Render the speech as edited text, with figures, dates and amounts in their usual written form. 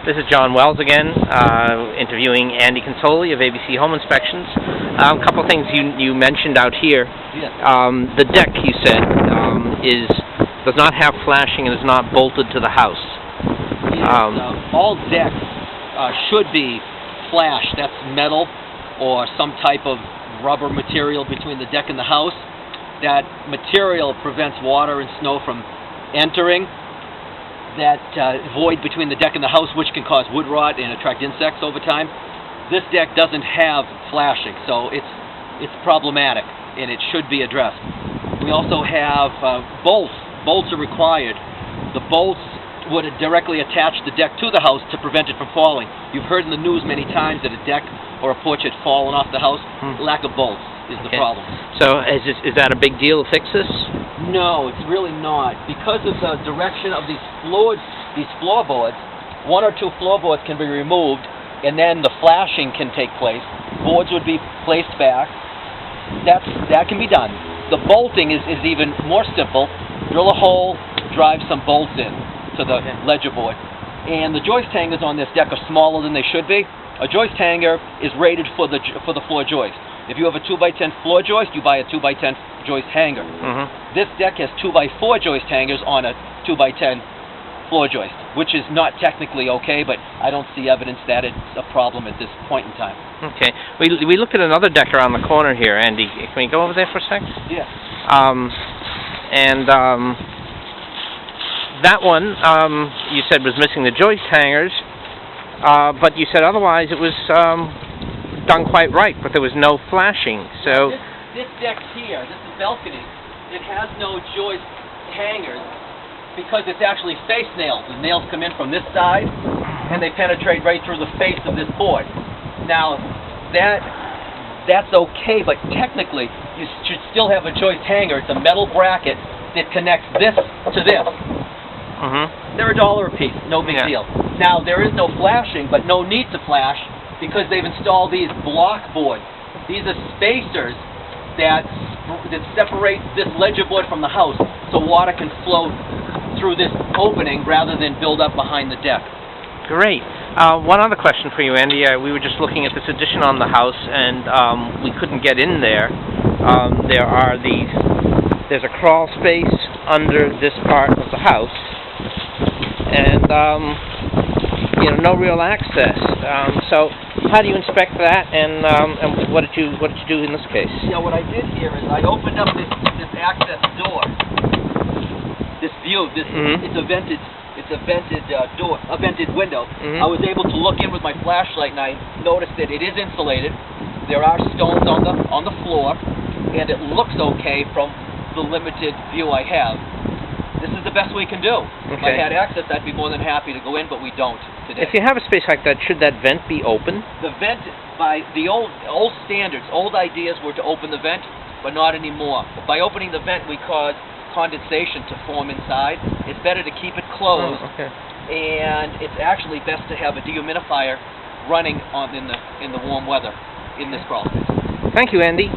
This is John Wells again, interviewing Andy Consoli of ABC Home Inspections. A couple of things you mentioned out here. Yes. The deck, you said, does not have flashing and is not bolted to the house. Yes, all decks should be flashed. That's metal or some type of rubber material between the deck and the house. That material prevents water and snow from entering that void between the deck and the house, which can cause wood rot and attract insects over time. This deck doesn't have flashing, so it's problematic, and it should be addressed. We also have bolts. Bolts are required. The bolts would directly attach the deck to the house to prevent it from falling. You've heard in the news many times that a deck or a porch had fallen off the house. Lack of bolts is the problem. So is that a big deal to fix this? No, it's really not. Because of the direction of these floorboards, one or two floorboards can be removed, and then the flashing can take place. Boards would be placed back. That can be done. The bolting is even more simple. Drill a hole, drive some bolts in to the ledger board. And the joist hangers on this deck are smaller than they should be. A joist hanger is rated for the floor joist. If you have a 2x10 floor joist, you buy a 2x10 joist hanger. This deck has 2x4 joist hangers on a 2x10 floor joist, which is not technically okay, but I don't see evidence that it's a problem at this point in time. Okay. We looked at another deck around the corner here, Andy. Can we go over there for a sec? Yeah. That one, you said was missing the joist hangers, but you said otherwise it was done quite right, but there was no flashing. So this deck here, this is balcony, it has no joist hangers because it's actually face nails. The nails come in from this side and they penetrate right through the face of this board. Now that's okay, but technically you should still have a joist hanger. It's a metal bracket that connects this to this. They're $1 a piece, no big deal. Now there is no flashing, but no need to flash, because they've installed these block boards. These are spacers that separate this ledger board from the house, so water can flow through this opening rather than build up behind the deck. Great. One other question for you, Andy. We were just looking at this addition on the house, and we couldn't get in there. There's a crawl space under this part of the house, and no real access. So how do you inspect that, and what did you do in this case? Yeah, what I did here is I opened up this access door, this view. It's a vented door, a vented window. I was able to look in with my flashlight, and I noticed that it is insulated. There are stones on the floor, and it looks okay from the limited view I have. This is the best we can do. If I had access, I'd be more than happy to go in, but we don't today. If you have a space like that, should that vent be open? The vent, by the old standards, old ideas were to open the vent, but not anymore. By opening the vent, we cause condensation to form inside. It's better to keep it closed, and it's actually best to have a dehumidifier running in the warm weather in this crawl space. Thank you, Andy.